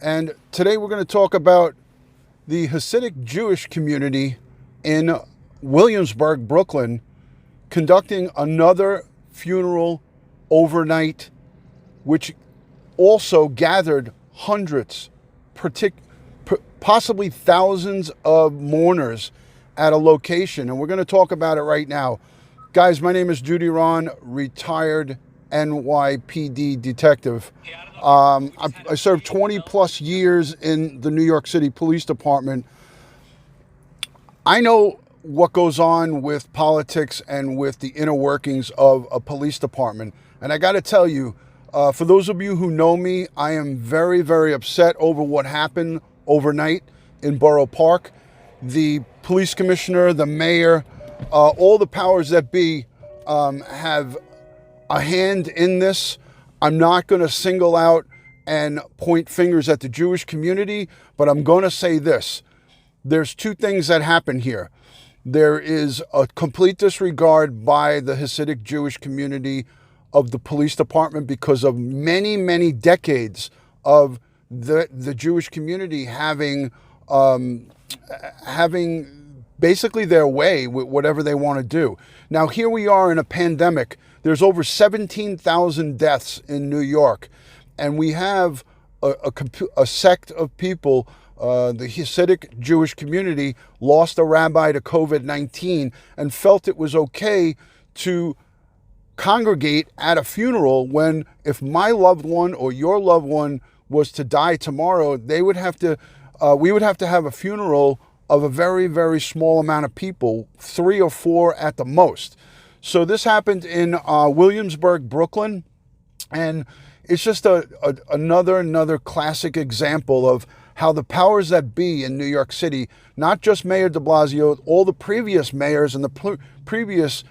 And today we're going to talk about the Hasidic Jewish community in Williamsburg, Brooklyn, conducting another funeral overnight, which also gathered hundreds, possibly thousands of mourners at a location. And we're going to talk about it right now. Guys, my name is DutyRon, retired NYPD detective. I served 20 plus years in the New York City Police Department. I know what goes on with politics and with the inner workings of a police department. And I got to tell you, for those of you who know me, I am very, very upset over what happened overnight in Borough Park. The police commissioner, the mayor, all the powers that be have a hand in this. I'm not going to single out and point fingers at the Jewish community, but I'm going to say this. There's two things that happen here. There is a complete disregard by the Hasidic Jewish community of the police department because of many, many decades of the Jewish community having basically their way with whatever they want to do. Now, here we are in a pandemic. There's over 17,000 deaths in New York, and we have a sect of people, the Hasidic Jewish community, lost a rabbi to COVID-19 and felt it was okay to congregate at a funeral when, if my loved one or your loved one was to die tomorrow, we would have to have a funeral of a very, very small amount of people, 3 or 4 at the most. So this happened in Williamsburg, Brooklyn, and it's just another classic example of how the powers that be in New York City, not just Mayor de Blasio, all the previous mayors and the previous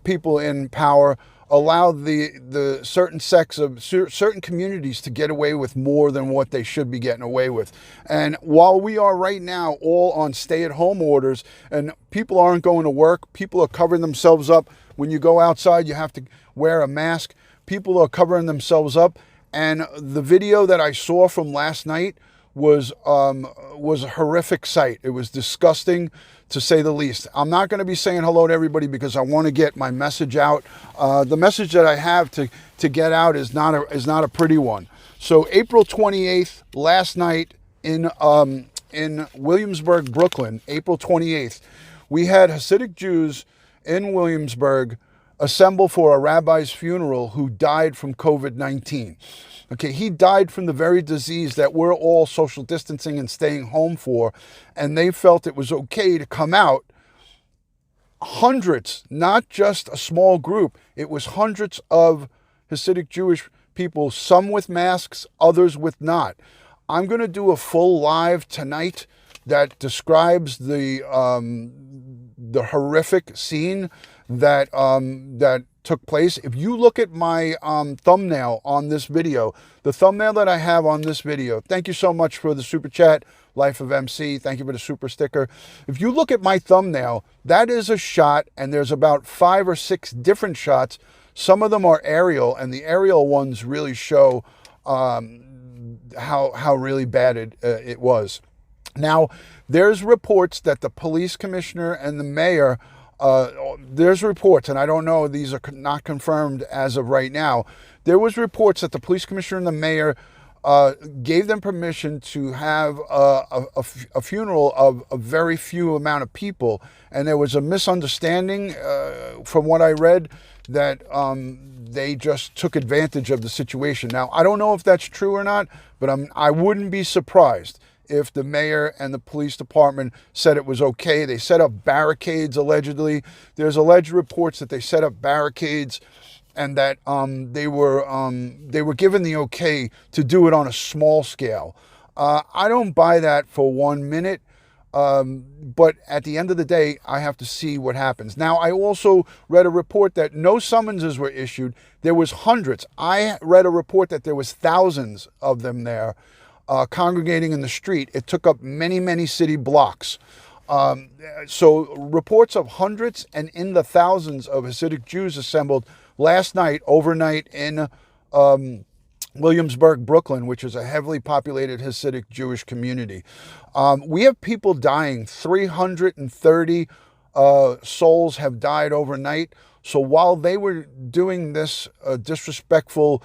people in power, allowed the certain sects of certain communities to get away with more than what they should be getting away with. And while we are right now all on stay-at-home orders and people aren't going to work, people are covering themselves up. When you go outside, you have to wear a mask. People are covering themselves up. And the video that I saw from last night was a horrific sight. It was disgusting, to say the least. I'm not going to be saying hello to everybody because I want to get my message out. The message that I have to get out is not a pretty one. So April 28th, last night in Williamsburg, Brooklyn, April 28th, we had Hasidic Jews in Williamsburg assemble for a rabbi's funeral who died from COVID-19. Okay, he died from the very disease that we're all social distancing and staying home for, and they felt it was okay to come out. Hundreds, not just a small group, it was hundreds of Hasidic Jewish people, some with masks, others with not. I'm going to do a full live tonight that describes the horrific scene that took place. If you look at my thumbnail on this video, the thumbnail that I have on this video, thank you so much for the super chat, Life of MC, thank you for the super sticker. If you look at my thumbnail, that is a shot, and there's about 5 or 6 different shots. Some of them are aerial, and the aerial ones really show how really bad it was. Now, there's reports that the police commissioner and the mayor, there's reports, and I don't know, these are not confirmed as of right now. There was reports that the police commissioner and the mayor gave them permission to have a funeral of a very few amount of people, and there was a misunderstanding from what I read that they just took advantage of the situation. Now, I don't know if that's true or not, but I wouldn't be surprised if the mayor and the police department said it was okay. They set up barricades, allegedly. There's alleged reports that they set up barricades and that they were given the okay to do it on a small scale. I don't buy that for 1 minute, but at the end of the day, I have to see what happens. Now, I also read a report that no summonses were issued. There was hundreds. I read a report that there was thousands of them there. Congregating in the street. It took up many, many city blocks. So reports of hundreds and in the thousands of Hasidic Jews assembled last night, overnight in Williamsburg, Brooklyn, which is a heavily populated Hasidic Jewish community. We have people dying. 330 souls have died overnight. So while they were doing this disrespectful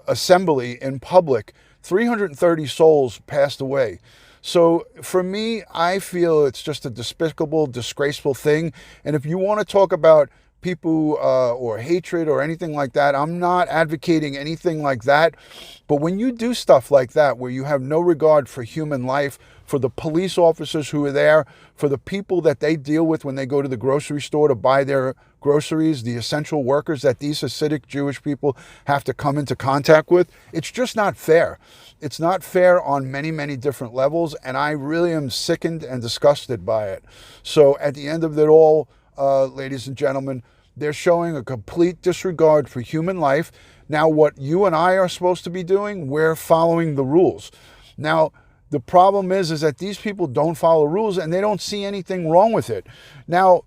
assembly in public, 330 souls passed away. So for me, I feel it's just a despicable, disgraceful thing. And if you want to talk about people or hatred or anything like that, I'm not advocating anything like that. But when you do stuff like that, where you have no regard for human life, for the police officers who are there, for the people that they deal with when they go to the grocery store to buy their groceries, the essential workers that these Hasidic Jewish people have to come into contact with, it's just not fair. It's not fair on many, many different levels, and I really am sickened and disgusted by it. So at the end of it all, ladies and gentlemen, they're showing a complete disregard for human life. Now, what you and I are supposed to be doing, we're following the rules. Now, the problem is that these people don't follow rules and they don't see anything wrong with it. Now,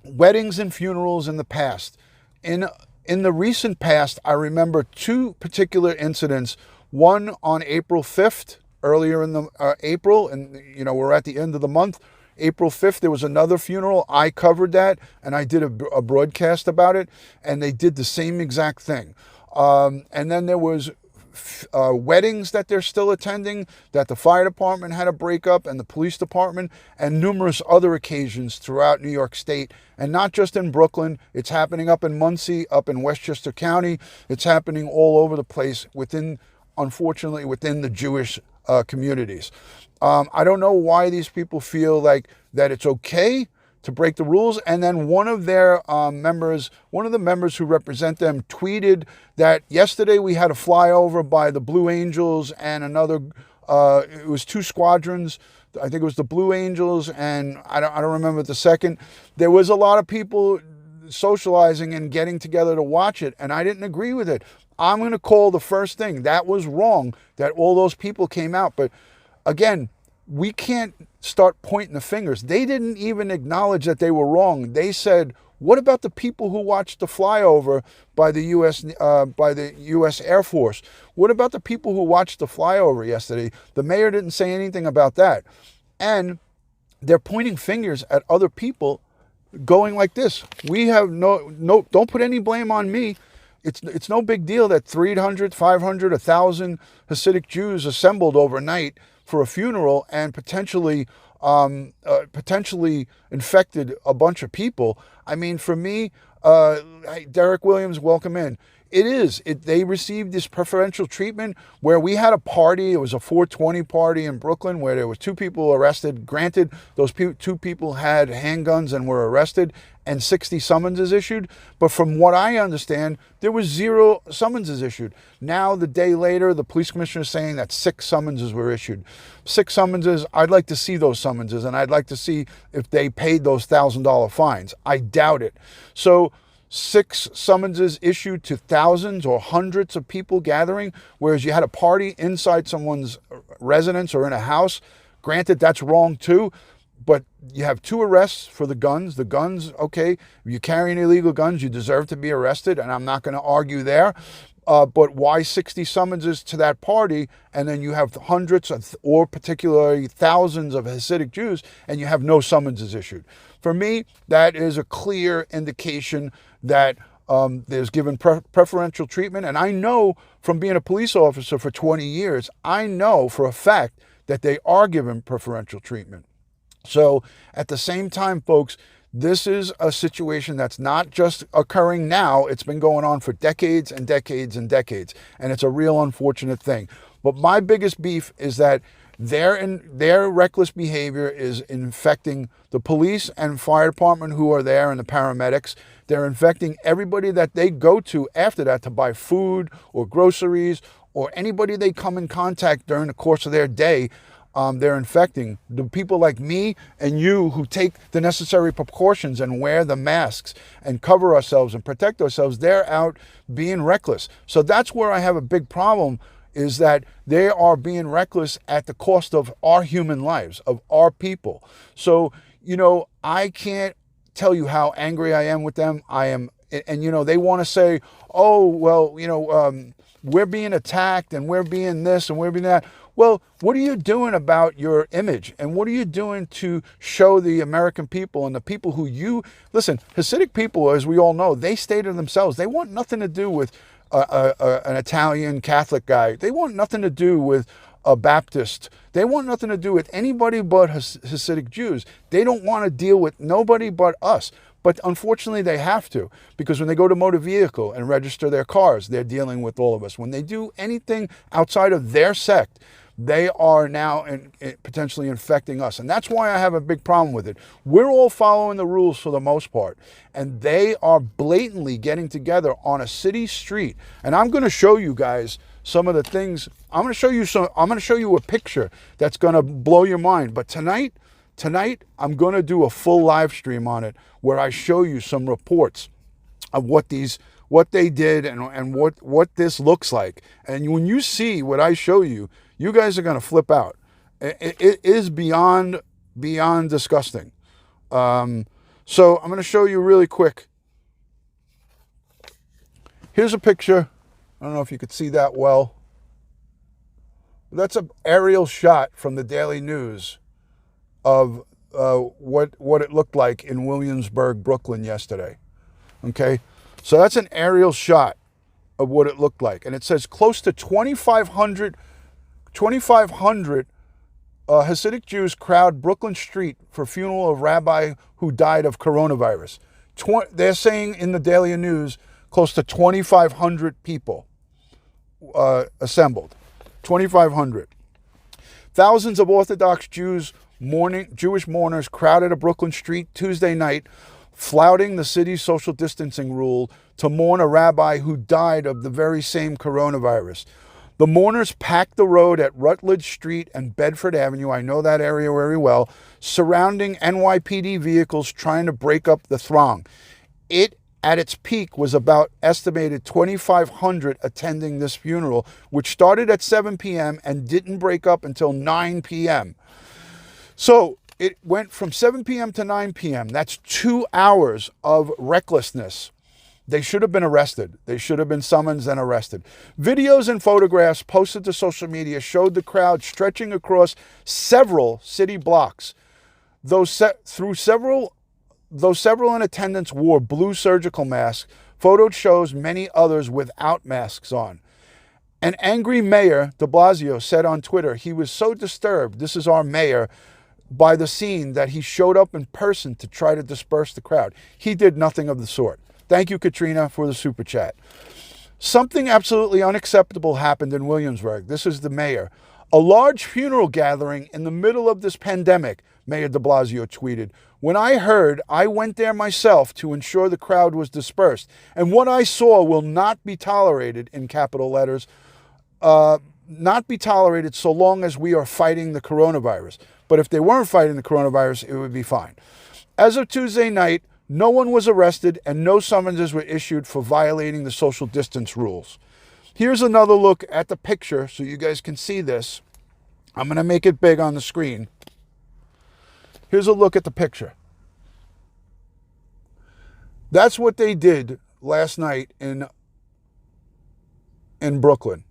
weddings and funerals in the past. In the recent past, I remember two particular incidents. One on April 5th, earlier in the April, and we're at the end of the month. April 5th, there was another funeral. I covered that, and I did a broadcast about it, and they did the same exact thing. And then there was weddings that they're still attending, that the fire department had to break up, and the police department, and numerous other occasions throughout New York State, and not just in Brooklyn. It's happening up in Muncie, up in Westchester County. It's happening all over the place unfortunately, within the Jewish communities. I don't know why these people feel like that it's okay to break the rules. And then one of their members, one of the members who represent them, tweeted that yesterday we had a flyover by the Blue Angels and another, it was two squadrons. I think it was the Blue Angels and I don't remember the second. There was a lot of people socializing and getting together to watch it, and I didn't agree with it. I'm going to call the first thing. That was wrong that all those people came out. But again, we can't start pointing the fingers. They didn't even acknowledge that they were wrong. They said, what about the people who watched the flyover by the U.S. Air Force? What about the people who watched the flyover yesterday? The mayor didn't say anything about that. And they're pointing fingers at other people going like this. We have no, don't put any blame on me. It's no big deal that 300, 500, 1,000 Hasidic Jews assembled overnight for a funeral and potentially infected a bunch of people. I mean, for me, Derek Williams, welcome in. They received this preferential treatment where we had a party. It was a 420 party in Brooklyn where there was two people arrested. Granted, those two people had handguns and were arrested and 60 summonses issued. But from what I understand, there was 0 summonses issued. Now, the day later, the police commissioner is saying that 6 summonses were issued. 6 summonses, I'd like to see those summonses, and I'd like to see if they paid those $1,000 fines. I doubt it. So 6 summonses issued to thousands or hundreds of people gathering, whereas you had a party inside someone's residence or in a house. Granted, that's wrong too, but you have 2 arrests for the guns. The guns, okay, if you carry illegal guns, you deserve to be arrested, and I'm not going to argue there. But why 60 summonses to that party, and then you have hundreds or particularly thousands of Hasidic Jews, and you have no summonses issued? For me, that is a clear indication that there's given preferential treatment. And I know from being a police officer for 20 years, I know for a fact that they are given preferential treatment. So at the same time, folks, this is a situation that's not just occurring now. It's been going on for decades and decades and decades. And it's a real unfortunate thing. But my biggest beef is that their reckless behavior is infecting the police and fire department who are there and the paramedics. They're infecting everybody that they go to after that to buy food or groceries or anybody they come in contact during the course of their day. They're infecting the people like me and you who take the necessary precautions and wear the masks and cover ourselves and protect ourselves. They're out being reckless. So that's where I have a big problem, is that they are being reckless at the cost of our human lives, of our people. So, I can't tell you how angry I am with them. I am, and they want to say, oh, well, we're being attacked and we're being this and we're being that. Well, what are you doing about your image? And what are you doing to show the American people and the people who you... Listen, Hasidic people, as we all know, they stay to themselves. They want nothing to do with an Italian Catholic guy. They want nothing to do with a Baptist. They want nothing to do with anybody but Hasidic Jews. They don't want to deal with nobody but us. But unfortunately, they have to, because when they go to motor vehicle and register their cars, they're dealing with all of us. When they do anything outside of their sect, they are now potentially infecting us. And that's why I have a big problem with it. We're all following the rules for the most part, and they are blatantly getting together on a city street. And I'm going to show you guys some of the things. I'm going to show you a picture that's going to blow your mind. But tonight, I'm going to do a full live stream on it where I show you some reports of what they did and what this looks like. And when you see what I show you, you guys are going to flip out. It is beyond disgusting. So I'm going to show you really quick. Here's a picture. I don't know if you could see that well. That's an aerial shot from the Daily News of what it looked like in Williamsburg, Brooklyn yesterday. Okay, so that's an aerial shot of what it looked like, and it says close to 2,500 Hasidic Jews crowd Brooklyn Street for funeral of rabbi who died of coronavirus. They're saying in the Daily News close to 2,500 people assembled. 2,500. Thousands of Orthodox Jewish mourners crowded a Brooklyn street Tuesday night, flouting the city's social distancing rule to mourn a rabbi who died of the very same coronavirus. The mourners packed the road at Rutledge Street and Bedford Avenue, I know that area very well, surrounding NYPD vehicles trying to break up the throng. It, at its peak, was about estimated 2,500 attending this funeral, which started at 7 p.m. and didn't break up until 9 p.m. So it went from 7 p.m. to 9 p.m. That's 2 hours of recklessness. They should have been arrested. They should have been summoned and arrested. Videos and photographs posted to social media showed the crowd stretching across several city blocks. Though several in attendance wore blue surgical masks, photos shows many others without masks on. An angry mayor, de Blasio, said on Twitter he was so disturbed, this is our mayor, by the scene that he showed up in person to try to disperse the crowd. He did nothing of the sort. Thank you, Katrina, for the super chat. Something absolutely unacceptable happened in Williamsburg. This is the mayor. A large funeral gathering in the middle of this pandemic, Mayor de Blasio tweeted. When I heard, I went there myself to ensure the crowd was dispersed. And what I saw will not be tolerated, in capital letters, not be tolerated so long as we are fighting the coronavirus. But if they weren't fighting the coronavirus, it would be fine. As of Tuesday night, no one was arrested and no summonses were issued for violating the social distance rules. Here's another look at the picture so you guys can see this. I'm going to make it big on the screen. Here's a look at the picture. That's what they did last night in Brooklyn.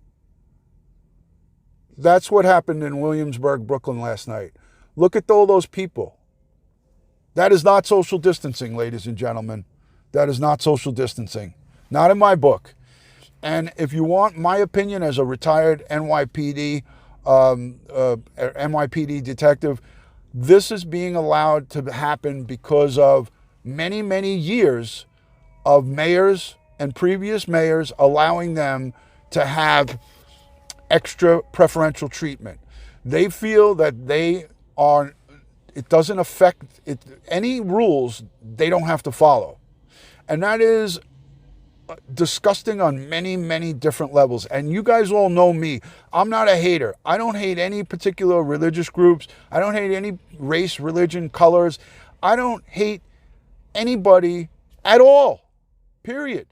That's what happened in Williamsburg, Brooklyn last night. Look at all those people. That is not social distancing, ladies and gentlemen. That is not social distancing. Not in my book. And if you want my opinion as a retired NYPD detective, this is being allowed to happen because of many, many years of mayors and previous mayors allowing them to have extra preferential treatment. They feel that it doesn't affect any rules they don't have to follow. And that is disgusting on many, many different levels. And you guys all know me. I'm not a hater. I don't hate any particular religious groups. I don't hate any race, religion, colors. I don't hate anybody at all, period.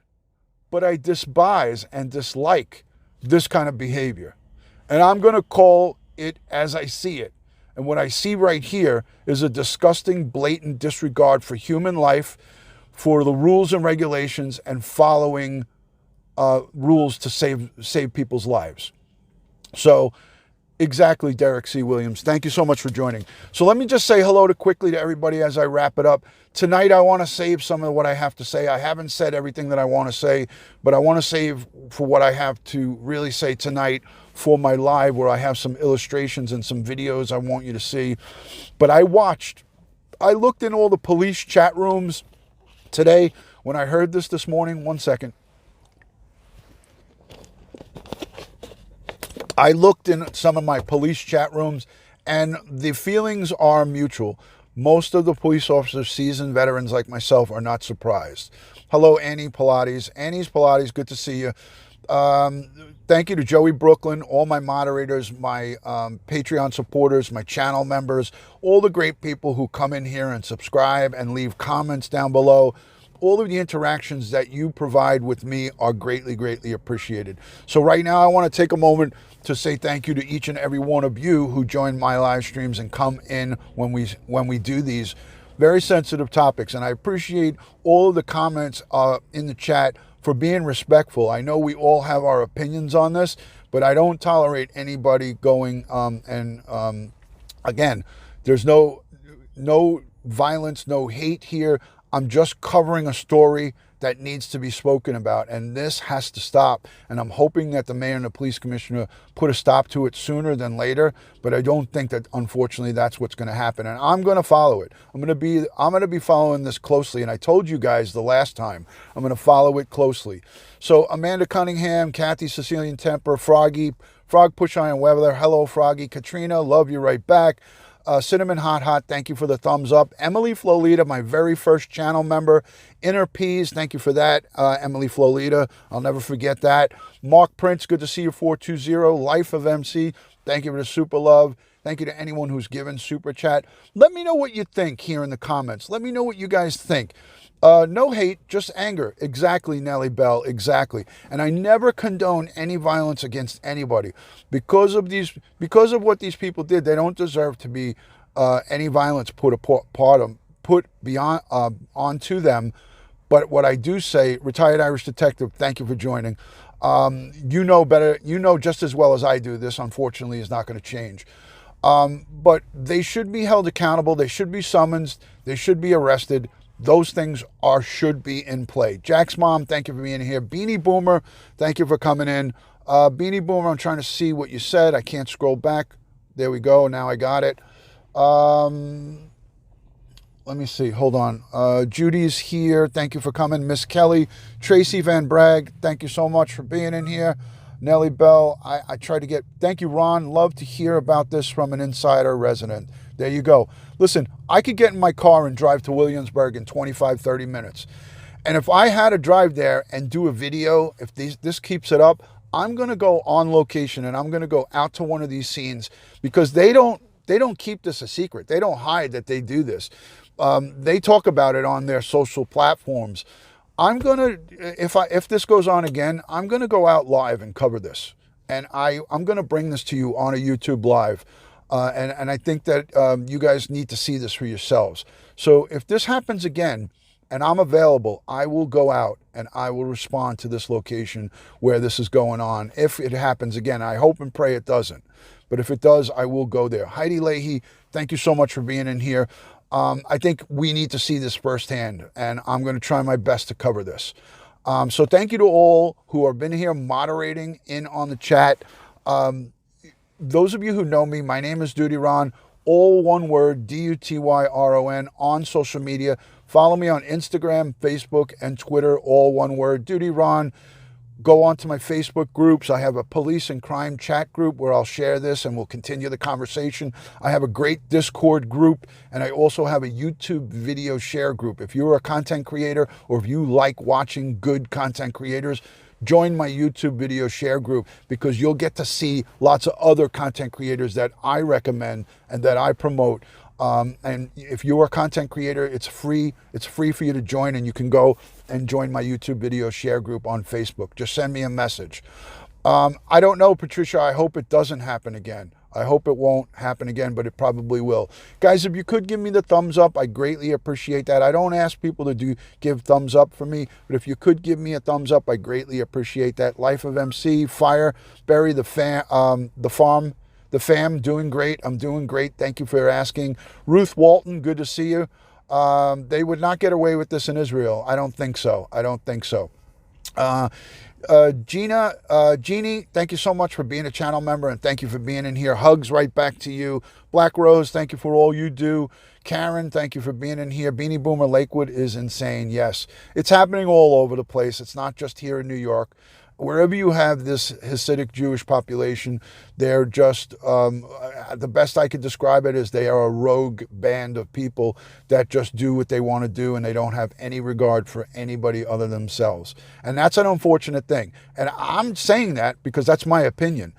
But I despise and dislike this kind of behavior. And I'm going to call it as I see it. And what I see right here is a disgusting, blatant disregard for human life, for the rules and regulations, and following rules to save people's lives. So exactly, Derek C. Williams. Thank you so much for joining. So let me just say hello quickly to everybody as I wrap it up. Tonight, I want to save some of what I have to say. I haven't said everything that I want to say, but I want to save for what I have to really say tonight for my live, where I have some illustrations and some videos I want you to see. But I looked in all the police chat rooms today when I heard this morning. One second. I looked in some of my police chat rooms, and the feelings are mutual. Most of the police officers, seasoned veterans like myself, are not surprised. Hello, Annie Pilates. Annie's Pilates, good to see you. Thank you to Joey Brooklyn, all my moderators, my Patreon supporters, my channel members, all the great people who come in here and subscribe and leave comments down below. All of the interactions that you provide with me are greatly, greatly appreciated. So right now, I want to take a moment to say thank you to each and every one of you who join my live streams and come in when we do these very sensitive topics. And I appreciate all of the comments in the chat for being respectful. I know we all have our opinions on this, but I don't tolerate anybody going again, there's no violence, no hate here. I'm just covering a story that needs to be spoken about, and this has to stop. And I'm hoping that the mayor and the police commissioner put a stop to it sooner than later, but I don't think that, unfortunately, that's what's going to happen. And I'm going to follow it. I'm going to be following this closely, and I told you guys the last time, I'm going to follow it closely. So Amanda Cunningham, Kathy Sicilian Temper, Froggy, Frog Push Iron Weather, hello Froggy, Katrina, love you right back. Cinnamon Hot, thank you for the thumbs up. Emily Flolita, my very first channel member. Inner Peas, thank you for that. Emily Flolita, I'll never forget that. Mark Prince, good to see you, 420. Life of MC, thank you for the super love. Thank you to anyone who's given super chat. Let me know what you think here in the comments. Let me know what you guys think. No hate, just anger. Exactly, Nellie Bell, exactly. And I never condone any violence against anybody. Because of what these people did, they don't deserve to be any violence put beyond onto them. But what I do say, Retired Irish Detective, thank you for joining. You know better, you know just as well as I do, this unfortunately is not going to change. But they should be held accountable. They should be summoned. They should be arrested. Those things should be in play. Jack's mom, thank you for being here. Beanie Boomer, thank you for coming in. Beanie Boomer, I'm trying to see what you said. I can't scroll back. There we go. Now I got it. Let me see. Hold on. Judy's here. Thank you for coming. Miss Kelly. Tracy Van Bragg, thank you so much for being in here. Nellie Bell, I tried to get... Thank you, Ron. Love to hear about this from an insider resident. There you go. Listen, I could get in my car and drive to Williamsburg in 25, 30 minutes. And if I had to drive there and do a video, if this keeps it up, I'm going to go on location and I'm going to go out to one of these scenes, because they don't keep this a secret. They don't hide that they do this. They talk about it on their social platforms. I'm going to, if this goes on again, I'm going to go out live and cover this. And I'm going to bring this to you on a YouTube live. And I think that you guys need to see this for yourselves. So if this happens again and I'm available, I will go out and I will respond to this location where this is going on. If it happens again, I hope and pray it doesn't. But if it does, I will go there. Heidi Leahy, thank you so much for being in here. I think we need to see this firsthand, and I'm going to try my best to cover this. So thank you to all who have been here moderating in on the chat. Those of you who know me, my name is DutyRon, all one word, DutyRon, on social media. Follow me on Instagram, Facebook, and Twitter, all one word, DutyRon. Go on to my Facebook groups. I have a police and crime chat group where I'll share this and we'll continue the conversation. I have a great Discord group, and I also have a YouTube video share group. If you're a content creator or if you like watching good content creators, join my YouTube video share group, because you'll get to see lots of other content creators that I recommend and that I promote. And if you're a content creator, it's free. It's free for you to join, and you can go and join my YouTube video share group on Facebook. Just send me a message. I don't know, Patricia. I hope it doesn't happen again. I hope it won't happen again, but it probably will. Guys, if you could give me the thumbs up, I greatly appreciate that. I don't ask people to give thumbs up for me, but if you could give me a thumbs up, I greatly appreciate that. Life of MC, Fire, Barry, the fam, doing great. I'm doing great. Thank you for asking. Ruth Walton, good to see you. They would not get away with this in Israel. I don't think so. I don't think so. Jeannie, thank you so much for being a channel member, and thank you for being in here. Hugs right back to you. Black Rose, thank you for all you do. Karen, thank you for being in here. Beanie Boomer, Lakewood is insane. Yes, it's happening all over the place. It's not just here in New York. Wherever you have this Hasidic Jewish population, they're just, the best I could describe it is they are a rogue band of people that just do what they want to do, and they don't have any regard for anybody other than themselves. And that's an unfortunate thing. And I'm saying that because that's my opinion.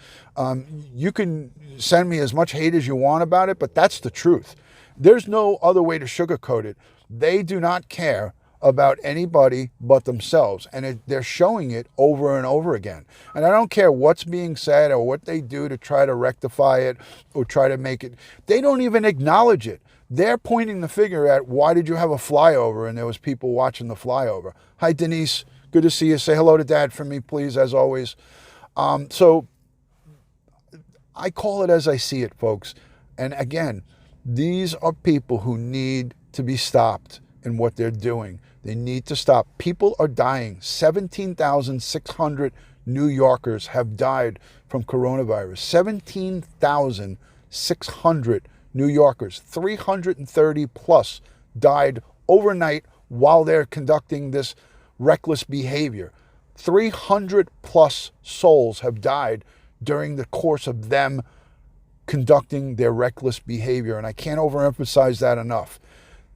You can send me as much hate as you want about it, but that's the truth. There's no other way to sugarcoat it. They do not care about anybody but themselves, and they're showing it over and over again. And I don't care what's being said or what they do to try to rectify it or try to make it. They don't even acknowledge it. They're pointing the finger at, why did you have a flyover? And there was people watching the flyover. Hi, Denise. Good to see you. Say hello to Dad for me, please, as always. So I call it as I see it, folks. And again, these are people who need to be stopped in what they're doing. They need to stop. People are dying. 17,600 New Yorkers have died from coronavirus. 17,600 New Yorkers. 330 plus died overnight while they're conducting this reckless behavior. 300 plus souls have died during the course of them conducting their reckless behavior. And I can't overemphasize that enough.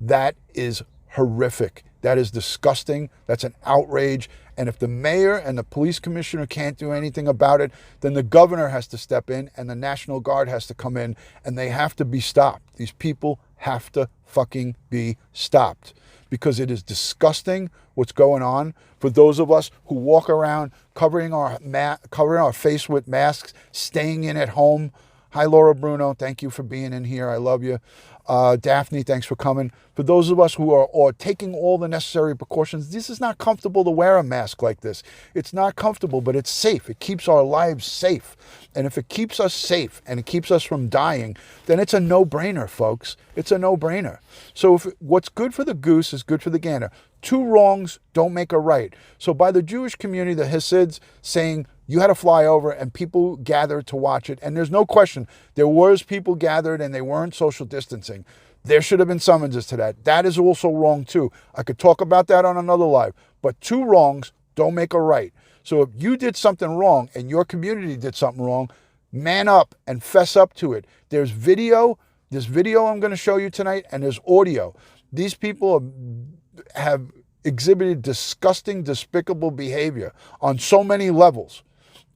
That is horrific. That is disgusting. That's an outrage. And if the mayor and the police commissioner can't do anything about it, then the governor has to step in and the National Guard has to come in, and they have to be stopped. These people have to fucking be stopped, because it is disgusting what's going on. For those of us who walk around covering our face with masks, staying in at home. Hi, Laura Bruno. Thank you for being in here. I love you. Daphne, thanks for coming. For those of us who are taking all the necessary precautions, this is not comfortable to wear a mask like this. It's not comfortable, but it's safe. It keeps our lives safe. And if it keeps us safe and it keeps us from dying, then it's a no-brainer, folks. It's a no-brainer. So what's good for the goose is good for the gander. Two wrongs don't make a right. So by the Jewish community, the Hasids saying, you had to fly over and people gathered to watch it. And there's no question, there was people gathered and they weren't social distancing. There should have been summonses to that. That is also wrong too. I could talk about that on another live. But two wrongs don't make a right. So if you did something wrong and your community did something wrong, man up and fess up to it. There's video. This video I'm going to show you tonight, and there's audio. These people have exhibited disgusting, despicable behavior on so many levels.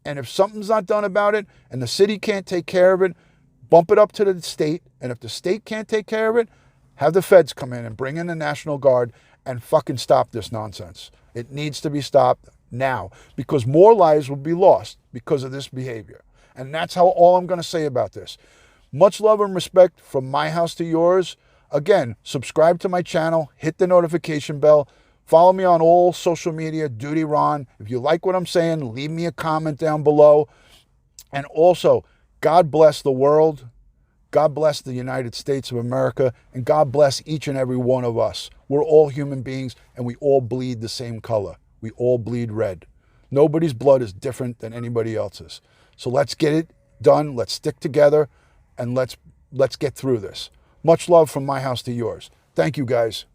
And if something's not done about it and the city can't take care of it, bump it up to the state. And if the state can't take care of it, have the feds come in and bring in the National Guard and fucking stop this nonsense. It needs to be stopped now, because more lives will be lost because of this behavior. And that's all I'm going to say about this. Much love and respect from my house to yours. Again, subscribe to my channel, hit the notification bell. Follow me on all social media, DutyRon. If you like what I'm saying, leave me a comment down below. And also, God bless the world. God bless the United States of America. And God bless each and every one of us. We're all human beings, and we all bleed the same color. We all bleed red. Nobody's blood is different than anybody else's. So let's get it done. Let's stick together, and let's get through this. Much love from my house to yours. Thank you, guys.